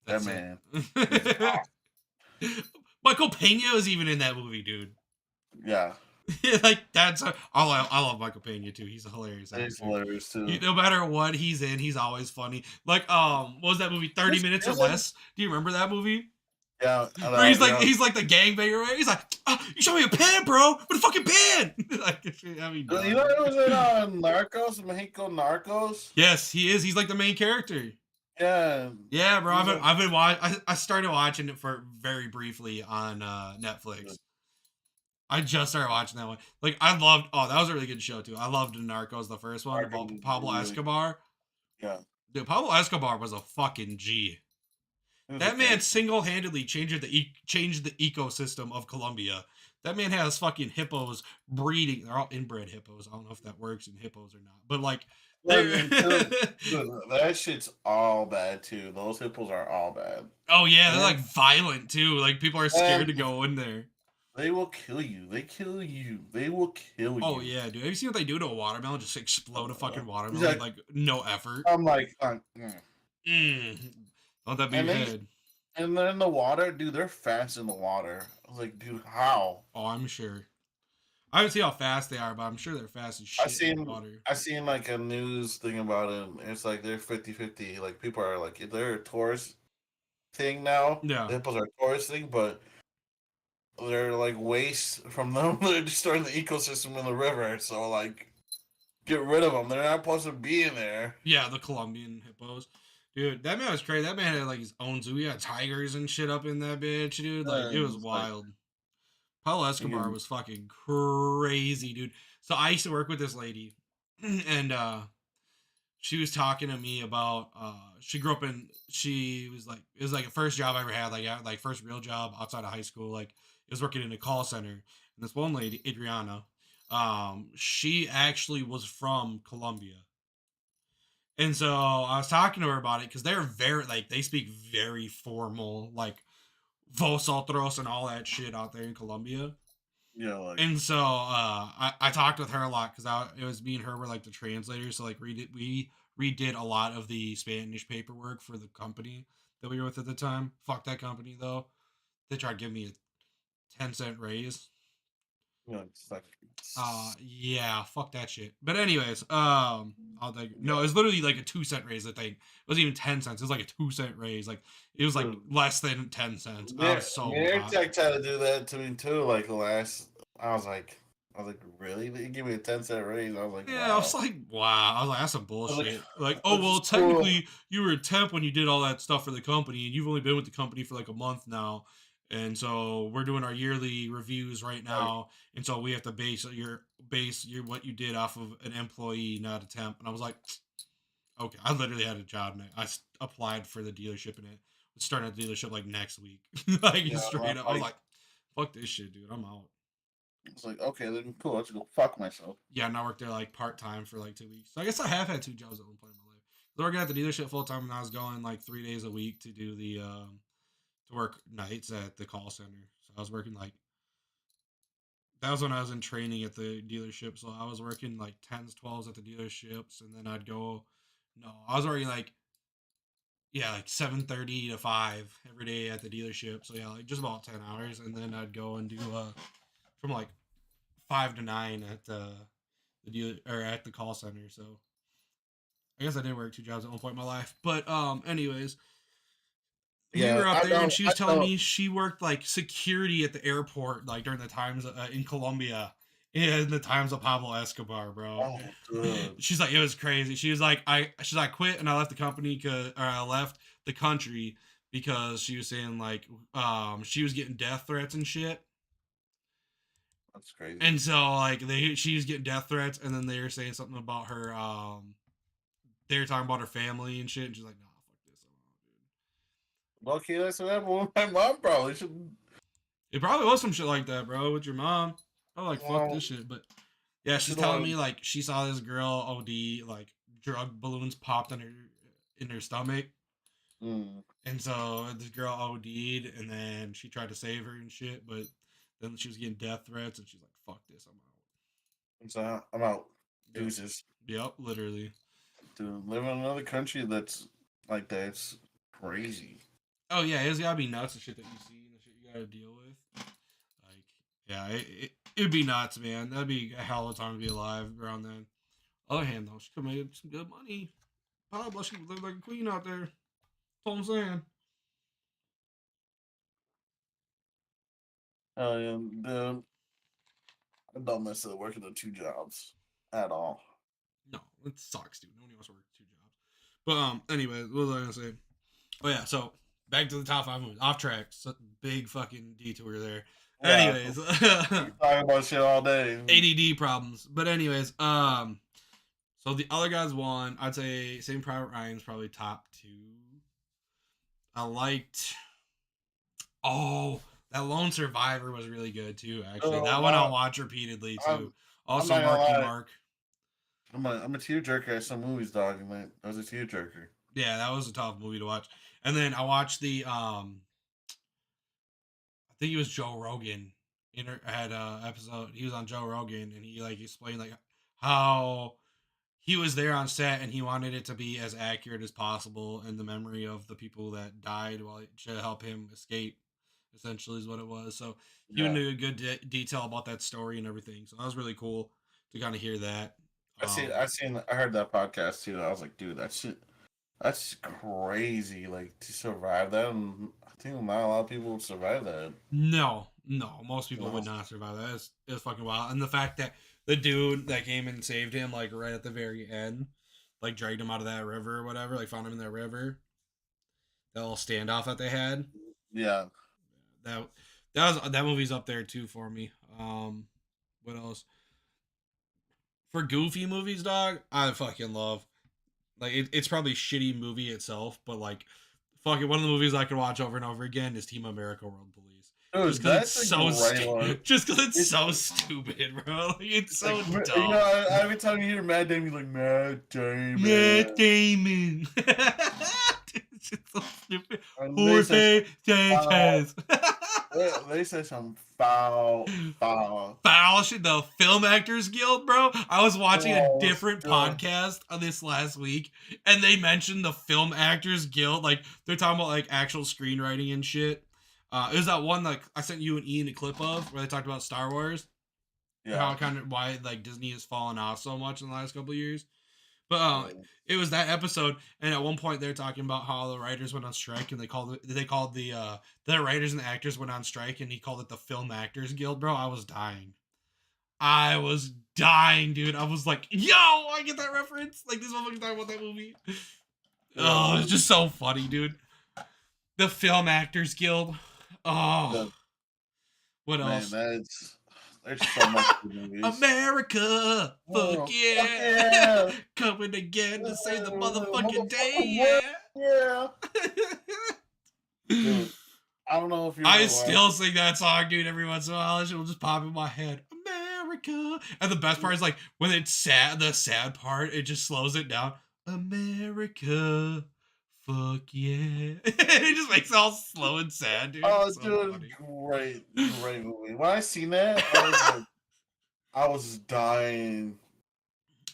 that that's man. it. Michael Pena was even in that movie, dude. Yeah, Like that's I love Michael Pena too. He's a hilarious he's actor. hilarious too. No matter what he's in, he's always funny. Like what was that movie? 30 Minutes or It's like, Less. Do you remember that movie? yeah, Where yeah. he's like the gangbanger. Right? He's like, you show me a pen, bro, with a fucking pen. Like, I mean, You know it was in Narcos, Mexico Narcos. yes, he is. He's like the main character. Yeah, Yeah, bro. he's like, I've been watching. I started watching it for very briefly on Netflix. I just started watching that one. Like I loved. Oh, that was a really good show too. I loved Narcos, the first one about Narcos, Pablo really, Escobar. yeah. Dude, Pablo Escobar was a fucking G. It was a That man great. single-handedly changed the ecosystem of Colombia. That man has fucking hippos breeding. They're all inbred hippos. I don't know if that works in hippos or not, but like Like, they're. dude, that shit's all bad too. Those hippos are all bad. Oh yeah, they're And, like violent too. Like people are scared to and go in there. they will kill you. They kill you. They will kill Oh you. yeah, dude. Have you seen what they do to a watermelon? Just explode a fucking He's watermelon with like no effort. I'm like, Mm. Let that be and your they head. and they're in the water, dude. They're fast in the water. I was like, dude, how? Oh, I'm sure. I haven't seen how fast they are, but I'm sure they're fast as I shit in the seen water. I seen like a news thing about it. It's like they're 50-50. Like people are like, if they're a tourist thing now. Yeah. The hippos are a tourist thing, but they're like waste from them. They're destroying the ecosystem in the river. So like, get rid of them. They're not supposed to be in there. Yeah, the Colombian hippos. Dude, that man was crazy. That man had like his own zoo. He had tigers and shit up in that bitch, dude. Like it was It's like, wild. Pablo Escobar was fucking crazy, dude. So I used to work with this lady, and she was talking to me about she grew up in she was like it was like a first job I ever had, like first real job outside of high school. Like it was working in a call center. And this one lady, Adriana, she actually was from Colombia. And so I was talking to her about it because they're very like they speak very formal, like vosotros and all that shit out there in Colombia. yeah, like And so I talked with her a lot because it was me and her were like the translators. So like we redid a lot of the Spanish paperwork for the company that we were with at the time. Fuck that company though. They tried to give me a 10-cent raise. it's like, Yeah, fuck that shit. But anyways, I'll take no, it yeah. was literally like a 2-cent raise. I think it wasn't even 10 cents. It was like a 2-cent raise. Like it was like Dude, less than 10 cents. I was so hot. Tech tried to do that to me too. Like last, I was like, really? They give me a 10-cent raise? I was like, Yeah, I was wow. like, wow. I was like, that's some I was like, bullshit. Like, I oh was well, just cool. technically you were a temp when you did all that stuff for the company, and you've only been with the company for like a month now. And so we're doing our yearly reviews right Like, now, and so we have to base your what you did off of an employee, not a temp. And I was like, okay, I literally had a job, and applied for the dealership, and it was starting at the dealership like next week, like yeah, straight up. I was like, fuck this shit, dude. I'm out. it's like, okay, then cool. Let's go fuck myself. Yeah, and I worked there like part time for like 2 weeks. So I guess I have had two jobs at one point in my life. I was working at the dealership full time, and I was going like 3 days a week to do to work nights at the call center. So I was working like that was when I was in training at the dealership. So I was working like 10s, 12s at the dealerships, and then I'd go. No, I was working like yeah, like 7:30 to 5 every day at the dealership. So yeah, like just about 10 hours, and then I'd go and do from like 5 to 9 at the deal or at the call center. So I guess I did work two jobs at one point in my life. But anyways, we Yeah, were up there and she I was telling don't. me she worked like security at the airport like during the times in Colombia in the times of Pablo Escobar, bro. Oh, dude. She's like it was crazy. She was like she's like quit and I left the company cuz or I left the country because she was saying like she was getting death threats and shit. That's crazy. And so like she was getting death threats, and then they were saying something about her. They were talking about her family and shit, and she's like, "Nah, fuck this." Okay, that's what happened. My mom probably should. It probably was some shit like that, bro, with your mom. I'm like, fuck Well, this shit. But yeah, she's should telling have. me like she saw this girl OD, like drug balloons popped in her stomach. Mm, And so this girl OD'd, and then she tried to save her and shit, but then she was getting death threats, and she's like, "Fuck this, I'm out." so I'm out. Yep, Deuces. yep, literally. To live in another country that's like that, it's crazy. Oh yeah, it's gotta be nuts the shit that you see and the shit you gotta deal with. Like, yeah, it'd be nuts, man. That'd be a hell of a time to be alive around then. Other hand though, she could make some good money. Probably she could live like a queen out there. That's all I'm saying. Yeah, dude, I don't miss it working the 2 jobs at all. No, it sucks, dude. Nobody wants to work 2 jobs. But anyway, what was I gonna say? Oh yeah, so back to the top 5 movies. Off track, so big fucking detour there. Yeah, Anyways, we talking about shit all day. ADD problems. But anyways, so the other guys won. I'd say Saving Private Ryan's probably top 2. I liked. Oh, that Lone Survivor was really good too. Actually, that one I'll watch repeatedly too. I'm Also, not gonna Marky lie. Mark. I'm a tearjerker at some movies, dog. And that was a tearjerker. Yeah, that was a tough movie to watch. And then I watched the I think it was Joe Rogan had a episode. He was on Joe Rogan and he like explained like how he was there on set and he wanted it to be as accurate as possible in the memory of the people that died while to help him escape. Essentially, is what it was. So he went Yeah, into a good detail about that story and everything. So that was really cool to kind of hear that. I heard that podcast too. I was like, dude, that shit, that's crazy. Like to survive that, and I think not a lot of people would survive that. No, most You people would know? not survive that. It's fucking wild. And the fact that the dude that came and saved him, like right at the very end, like dragged him out of that river or whatever, like found him in that river, that little standoff that they had. Yeah, That that movie's up there too for me. What else? For goofy movies, dog, I fucking love. Like it's probably a shitty movie itself, but like fucking one of the movies I could watch over and over again is Team America World Police. Just dude, because it's that's a so great one. just because it's It's so stupid, bro. Like, it's so like dumb. every time you hear Matt Damon, you're like Matt Matt Damon, Damon. It's just so stupid. and Jorge foul. Sanchez. They say some foul. Foul shit. The Film Actors Guild, bro. I was watching a Oh, different God. podcast on this last week, and they mentioned the Film Actors Guild. Like they're talking about like actual screenwriting and shit. It was that one like I sent you and Ian a clip of where they talked about Star Wars and how Yeah. kind of why like Disney has fallen off so much in the last couple of years. But Yeah. it was that episode, and at one point they're talking about how the writers went on strike, and they called the writers and the actors went on strike, and he called it the Film Actors Guild, bro. I was dying. I was dying, dude. I was like, yo, I get that reference. Like this motherfucker talking about that movie. Oh, it's just so funny, dude. The Film Actors Guild. Oh, The- what Man, else? there's so much good movies. America, Oh, fuck fuck yeah, yeah. coming again to save the motherfucking Motherfucking day, world, yeah. yeah. Dude, I don't know if you I ever still watched. sing that song, dude. Every once in a while, it will just pop in my head. America, and the best part is like when it's sad. The sad part, it just slows it down. America, fuck yeah. It just makes it all slow and sad, dude. Oh, It's so dude, funny. great movie. When I seen that, I was dying.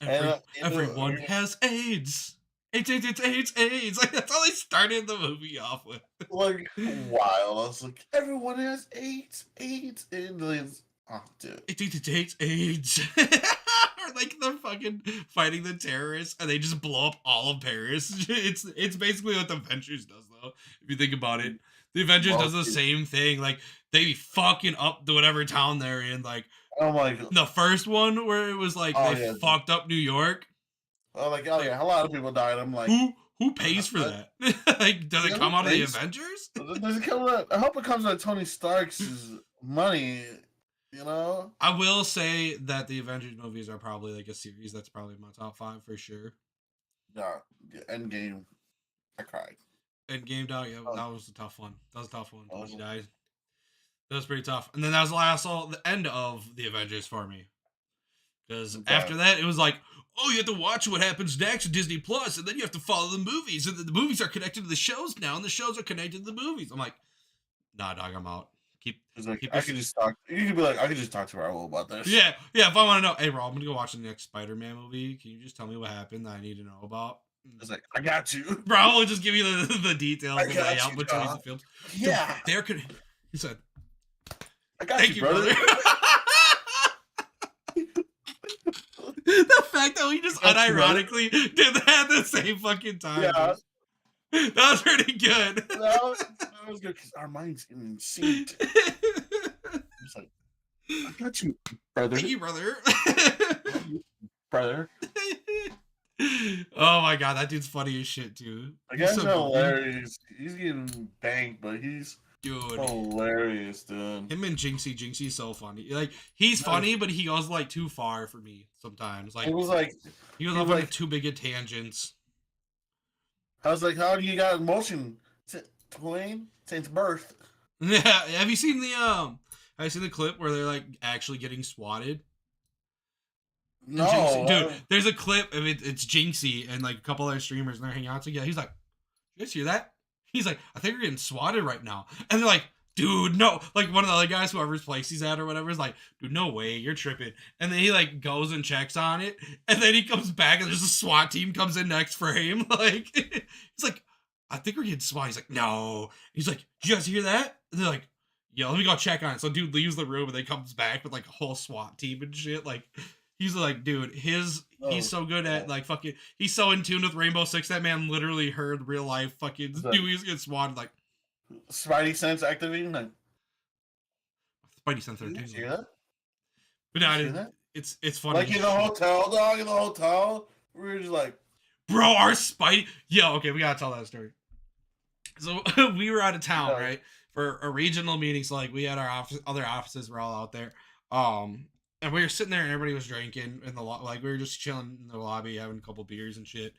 And Everyone has AIDS. AIDS. Like that's how they started the movie off with. like wild. I was like, everyone has AIDS, and like, oh, dude. AIDS. Or like they're fucking fighting the terrorists and they just blow up all of Paris. It's basically what the Avengers does though. If you think about it, the Avengers Well, does the same thing. Like they be fucking up to whatever town they're in. Like oh my god. the first one where it was like Oh they yeah. fucked up New York. Oh yeah. A lot of people died. I'm like, Who pays for that? Like, does it Yeah, come who out of the pays? Avengers? Does it come out? I hope it comes out of Tony Stark's money. You know. I will say that the Avengers movies are probably like a series that's probably my top 5 for sure. Yeah. Endgame. I cried. And game dog, yeah, Oh, that was a tough one. That was a tough one when he oh, died. That was pretty tough. And then that was also the end of the Avengers for me. Because okay. after that, it was like, oh, you have to watch what happens next in Disney Plus, and then you have to follow the movies, and the movies are connected to the shows now, and the shows are connected to the movies. I'm like, nah, dog, I'm out. Keep It's like keep I your could just talk. You could be like, I could just talk to Raul about this. yeah, yeah. If I want to know, hey, bro, I'm gonna go watch the next Spider-Man movie. Can you just tell me what happened that I need to know about? It's like I got you. Bro, I will just give you the details, I the got layout you, between the dog. films. Yeah, There could he said, I got thank you, you, brother. brother. The fact that we just I got you, brother. unironically did that at the same fucking time, Yeah, dude. That was pretty good. that was good because our minds in sync. It's like I got you, brother. Thank you, brother. Brother. Oh my god, that dude's funny as shit too. The He's guy's so goofy. hilarious. He's getting banked, but he's Dude. hilarious, dude. Him and Jinxie's so funny. Like he's funny, but he goes like too far for me sometimes. Like It was like he goes he was off on like too big of tangents. I was like, how do you got emotion, Twain, since birth? Yeah, have you seen the have you seen the clip where they're like actually getting swatted? And Jinxie, No, dude, there's a clip of it's Jinxie and like a couple other streamers and they're hanging out together. He's like, you guys hear that? He's like, I think we're getting swatted right now. And they're like, dude, no. Like one of the other guys, whoever's place he's at or whatever, is like, dude, no way, you're tripping. And then he like goes and checks on it. And then he comes back and there's a SWAT team comes in next for him. Like, he's like, I think we're getting swatted. He's like, no. He's like, did you guys hear that? And they're like, yeah, let me go check on it. So dude leaves the room and then comes back with like a whole SWAT team and shit. Like, he's like, dude, he's so good at like fucking. He's so in tune with Rainbow Six. That man literally heard real life fucking Dewey's get swatted. Like Spidey sense activating. Like, Spidey sense did you too. hear that? But Did you no, hear that? it's funny. Like in the hotel, dog. In the hotel, we were just like, bro, our Spidey. Yo, okay, we gotta tell that story. So we were out of town, yeah. right, for a regional meeting. So like we had our other offices were all out there. And we were sitting there and everybody was drinking in the like we were just chilling in the lobby having a couple beers and shit.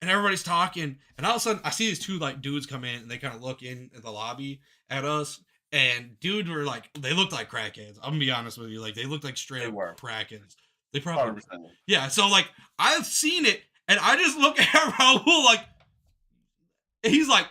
And everybody's talking, and all of a sudden I see these two like dudes come in and they kind of look in at the lobby at us. And dude were like they looked like crackheads. I'm gonna be honest with you, like they looked like straight They up were. crackheads. They probably 100%. yeah. So like I've seen it, and I just look at Raul like he's like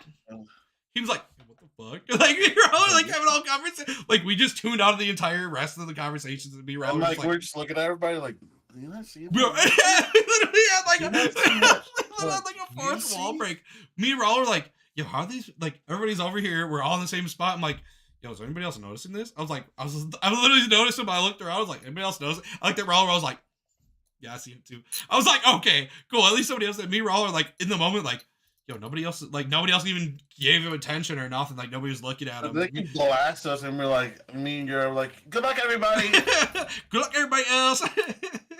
he was like what the fuck like we were all like having all conversation like we just tuned out of the entire rest of the conversations and be And Raul like like we're just looking at everybody like, you not see bro, that? we literally had like You not see that? like a fourth wall break. Me and Raul were like, yo, how are these like everybody's over here? We're all in the same spot. I'm like, yo, is anybody else noticing this? I literally noticed him. I looked around. I was like, anybody else notice? I looked at Raul. I was like, yeah, I see him too. I was like, okay, cool. At least somebody else. Me and Raul are like in the moment, like, yo, nobody else even gave him attention or nothing. Like nobody was looking at him. They could blast us, and we're like, me and you're like, good luck, everybody. Good luck, everybody else.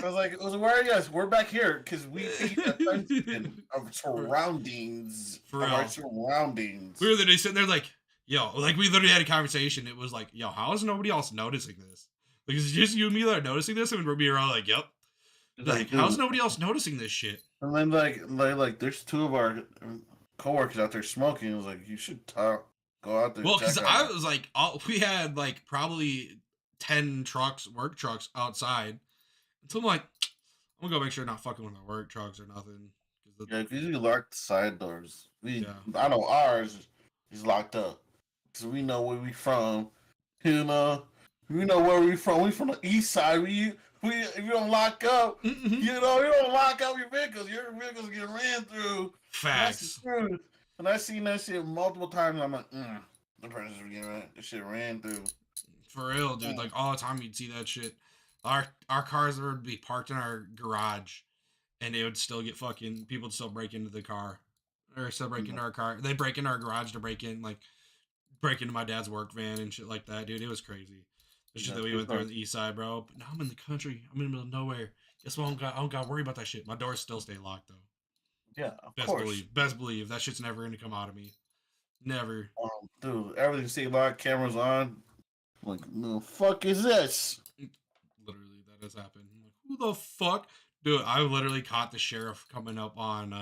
I was like, where are you guys? We're back here because we paid attention of surroundings. For of our real. surroundings. We were literally sitting there like, yo, like we literally had a conversation. It was like, yo, how is nobody else noticing this? Like, is it just you and me that are noticing this? And we're all like, yep. Like, how's nobody else noticing this shit? And then like there's two of our coworkers out there smoking. I was like, you should go out there. Well, because I was like, we had like probably 10 work trucks outside. So I'm like, I'm gonna go make sure not fucking with the work trucks or nothing. Yeah, because you locked the side doors. Yeah. I know ours is locked up because we know where we from. You know, we know where we from. We from the east side. If you don't lock up, Mm-hmm. you know, you don't lock up your vehicles. Your vehicles get ran through. Facts. And I seen that shit multiple times. I'm like, the person's getting ran. This shit ran through. For real, dude. Like all the time, you'd see that shit. Our cars would be parked in our garage, and it would still get fucking people would still break into the car, or still break into our car. They break into our garage to break into my dad's work van and shit like that, dude. It was crazy. The shit that we went through on the east side, bro. But now I'm in the country. I'm in the middle of nowhere. Guess what? I don't got to worry about that shit. My doors still stay locked though. Yeah, of course. Best believe that shit's never gonna come out of me. Never. Dude, everything stay locked, cameras on. Like, the fuck is this? Literally, that has happened. I'm like, who the fuck? Dude, I literally caught the sheriff coming up on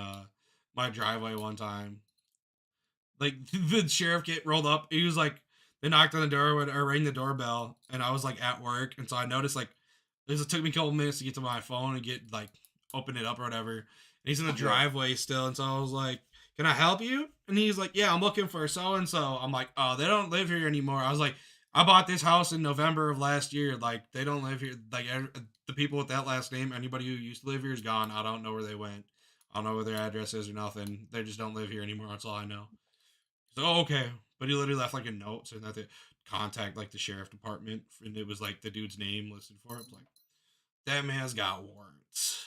my driveway one time. Like the sheriff get rolled up. He was like, they knocked on the door or rang the doorbell, and I was like at work, and so I noticed like it took me a couple minutes to get to my phone and get like open it up or whatever. And he's in the Yeah. driveway still, and so I was like, "Can I help you?" And he's like, "Yeah, I'm looking for so and so." I'm like, "Oh, they don't live here anymore." I was like, "I bought this house in November of last year. Like they don't live here. Like the people with that last name, anybody who used to live here is gone. I don't know where they went. I don't know where their address is or nothing. They just don't live here anymore. That's all I know." He's like, "Oh, okay." But he literally left like a note saying that they contact like the sheriff department, and it was like the dude's name listed for it. I was like, that man's got warrants.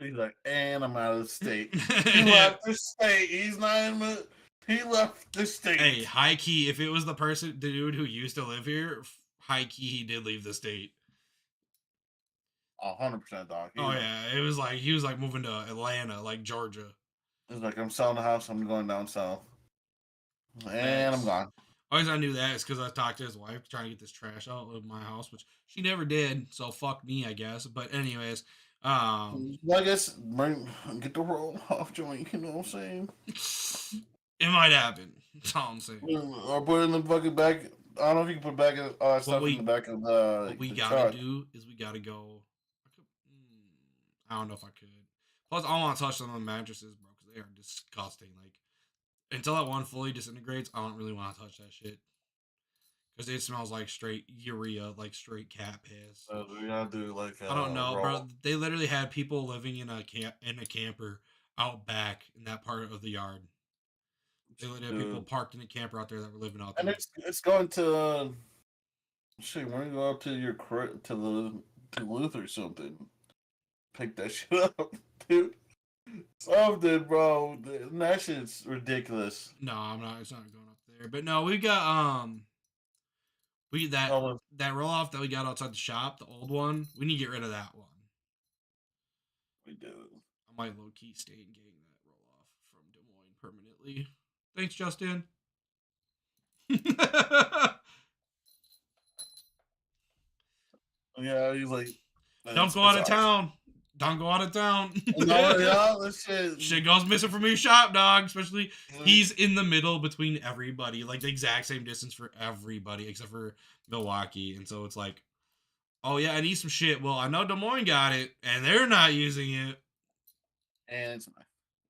He's like, and I'm out of the state. He left the state. He's not in the. He left the state. Hey, high key, if it was the dude who used to live here, high key, he did leave the state. 100%, dog. Oh yeah, it was like he was like moving to Atlanta, like Georgia. He's like, I'm selling the house. I'm going down south, and I'm Thanks. gone. Always I knew that is because I talked to his wife trying to get this trash out of my house, which she never did. So fuck me, I guess. But anyways, Well, I guess get the roll off joint. You know what I'm saying? it might happen. That's all I'm saying. Or put it in the fucking back. I don't know if you can put back stuff in the back of What we the gotta truck. do is we gotta go. I don't know if I could. Plus, I don't want to touch some of the mattresses, bro, because they are disgusting. Like until that one fully disintegrates, I don't really want to touch that shit because it smells like straight urea, like straight cat piss. We gotta do like I don't know, roll. bro. They literally had people living in a camper out back in that part of the yard. They literally had people parked in a camper out there that were living out there. And it's going to shit. When you go up to your to Luther or something, pick that shit up, dude. Something, bro. That shit's ridiculous. No, I'm not. It's not going up there. But no, we got that roll off that we got outside the shop, the old one. We need to get rid of that one. We do. I might low key stay and getting that roll off from Des Moines permanently. Thanks, Justin. Yeah, he's like, Don't go out of town. Don't go out of town. No, yeah, this shit goes missing from your shop, dog. Especially he's in the middle between everybody, like the exact same distance for everybody except for Milwaukee. And so it's like, oh yeah, I need some shit. Well, I know Des Moines got it, and they're not using it. And it's mine.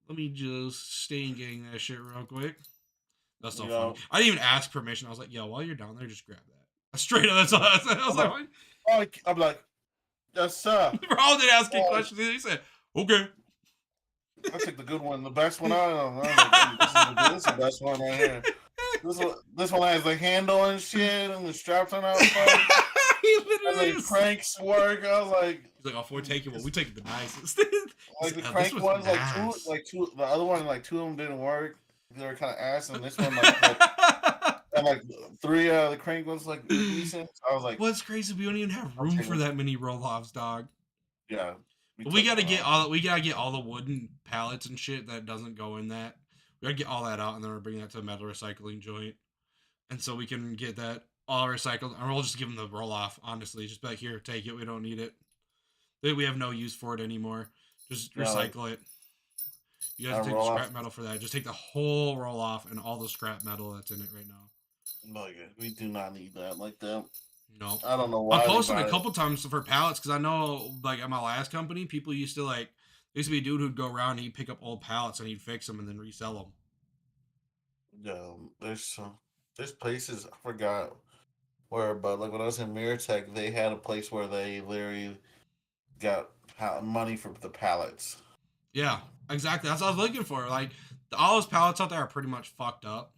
Let me just stay and getting that shit real quick. That's so funny. I didn't even ask permission. I was like, yo, while you're down there, just grab that. Straight up, that's all I said. I was like, I'm like, yes, sir. We're all did asking questions. He said, okay. I took the good one, the best one out. This is the best one right here. This one has the handle and shit, and the straps on outside. He literally and the cranks work. I was like, he's like, "I'll take it. Well, we take it the nicest." Like the crank ones, nice. like two. The other one, like two of them didn't work. They were kind of ass, and this one, and like three the crank ones, like decent. I was like, "What's crazy? We don't even have room for that many roll-offs, dog." Yeah, we gotta get all. We gotta get all the wooden pallets and shit that doesn't go in that. We gotta get all that out, and then we're bringing that to a metal recycling joint, and so we can get that all recycled, and we'll just give them the roll-off. Honestly, just be like, here, take it. We don't need it. We have no use for it anymore. Just recycle it. You guys take the scrap metal for that. Just take the whole roll off and all the scrap metal that's in it right now. Like, we do not need that like that. No. I don't know why. I posted a couple times for pallets because I know, like, at my last company, people used to, like, there used to be a dude who'd go around and he'd pick up old pallets and he'd fix them and then resell them. Yeah, there's places, I forgot where, but, like, when I was in Miratech, they had a place where they literally got money for the pallets. Yeah, exactly. That's what I was looking for. Like, all those pallets out there are pretty much fucked up.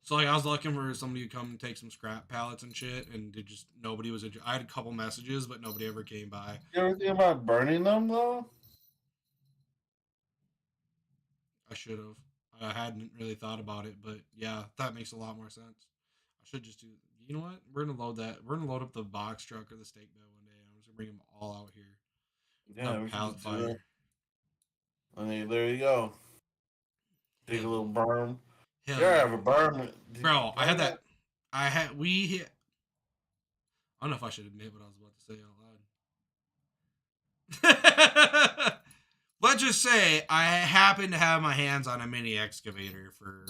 So, like, I was looking for somebody to come and take some scrap pallets and shit, and nobody was interested. I had a couple messages, but nobody ever came by. You ever think about burning them, though? I should have. I hadn't really thought about it, but yeah, that makes a lot more sense. I should just do. You know what? We're gonna load that. We're gonna load up the box truck or the steak bed one day. I'm just gonna bring them all out here. Yeah, pallet fire. And there you go. Take a little berm. Hell yeah, I have a berm. Bro, I had that. We hit. I don't know if I should admit what I was about to say out loud. let's just say I happened to have my hands on a mini excavator for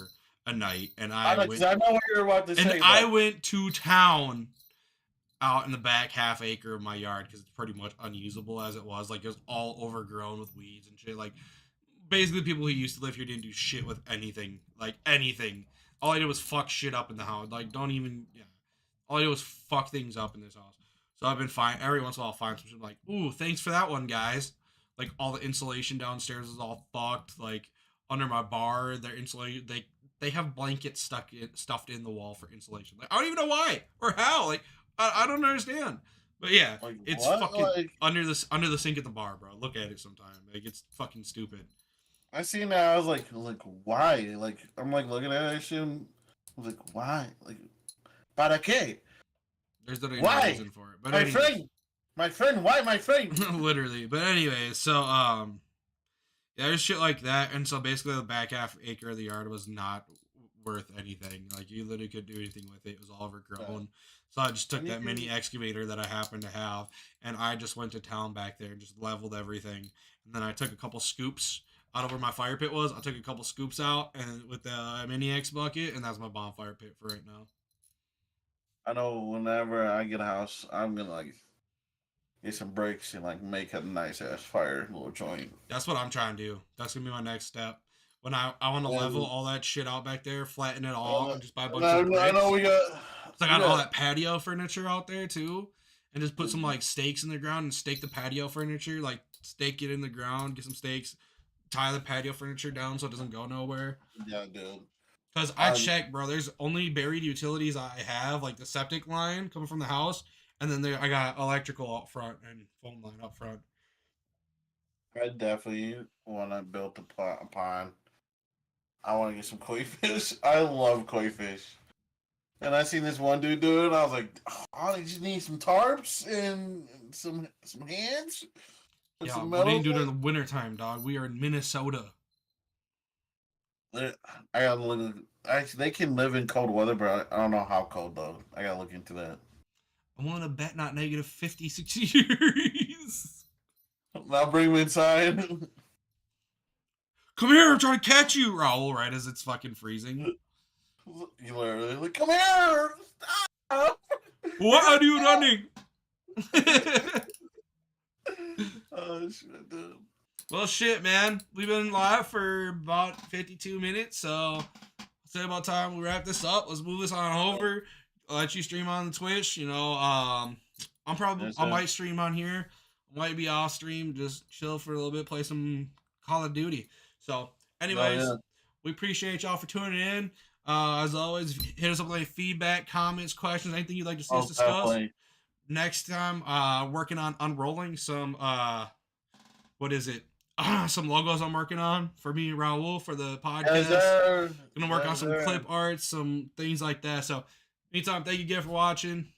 a night, and I know, 'cause I know what you're about to say, I though. went to town out in the back half acre of my yard because it's pretty much unusable as it was. Like it was all overgrown with weeds and shit. Like basically, people who used to live here didn't do shit with anything. Like anything. All I did was fuck shit up in the house. Like don't even. Yeah. All I did was fuck things up in this house. So I've been fine. Every once in a while, I'll find some shit like, ooh, thanks for that one, guys. Like all the insulation downstairs is all fucked. Like under my bar, they're insulated. They have blankets stuffed in the wall for insulation. Like I don't even know why or how. Like I don't understand. But yeah, Like it's what? fucking Like under the sink at the bar, bro. Look at it sometime. Like it's fucking stupid. I seen that. I was like, why? Like I'm like looking at that shit. And I was like, why? Like, para qué? There's literally no Why? reason for it. But My anyways, friend, my friend. Why, my friend? literally. But anyways, so yeah, there's shit like that, and so basically the back half acre of the yard was not worth anything. Like you literally couldn't do anything with it. It was all Yeah. overgrown. So I just took And that you, mini excavator that I happened to have, and I just went to town back there and just leveled everything. And then I took a couple scoops out of where my fire pit was. I took a couple scoops out and with the mini X bucket, and that's my bonfire pit for right now. I know whenever I get a house, I'm gonna like get some bricks and like make a nice ass fire little joint. That's what I'm trying to do. That's gonna be my next step. When I want to level And all that shit out back there, flatten it all, and just buy a and bunch of I know bricks. So I we got all got that patio furniture out there too, and just put some like stakes in the ground and stake the patio furniture. Like stake it in the ground, get some stakes, tie the patio furniture down so it doesn't go nowhere. yeah, dude. Cause I Um, checked, bro. There's only buried utilities I have, like the septic line coming from the house, and then I got electrical up front and phone line up front. I definitely want to build a pond. I want to get some koi fish. I love koi fish. And I seen this one dude do it, and I was like, oh, I just need some tarps and some hands and Yeah, some what are you metal. doing in the wintertime, dog? We are in Minnesota. I gotta look. Actually, they can live in cold weather, but I don't know how cold though. I gotta look into that. I'm willing to bet not negative 56 years. Now bring me inside. Come here, I'm trying to catch you, Raul, right as it's fucking freezing. You literally like, come here. Stop. What are you running? Oh shit, dude. Well, shit, man. We've been live for about 52 minutes, so it's about time we wrap this up. Let's move this on over. I'll let you stream on the Twitch. You know, Yes, I sir. might stream on here. I might be off stream, just chill for a little bit, play some Call of Duty. So, Oh anyways, yeah. we appreciate y'all for tuning in. As always, hit us up with any feedback, comments, questions, anything you'd like to see us Oh, discuss. definitely. Next time, working on unrolling some what is it? Some logos I'm working on for me and Raul for the Yes, podcast. sir. Gonna work on Yes, some sir. clip art, some things like that. So, anytime, thank you again for watching.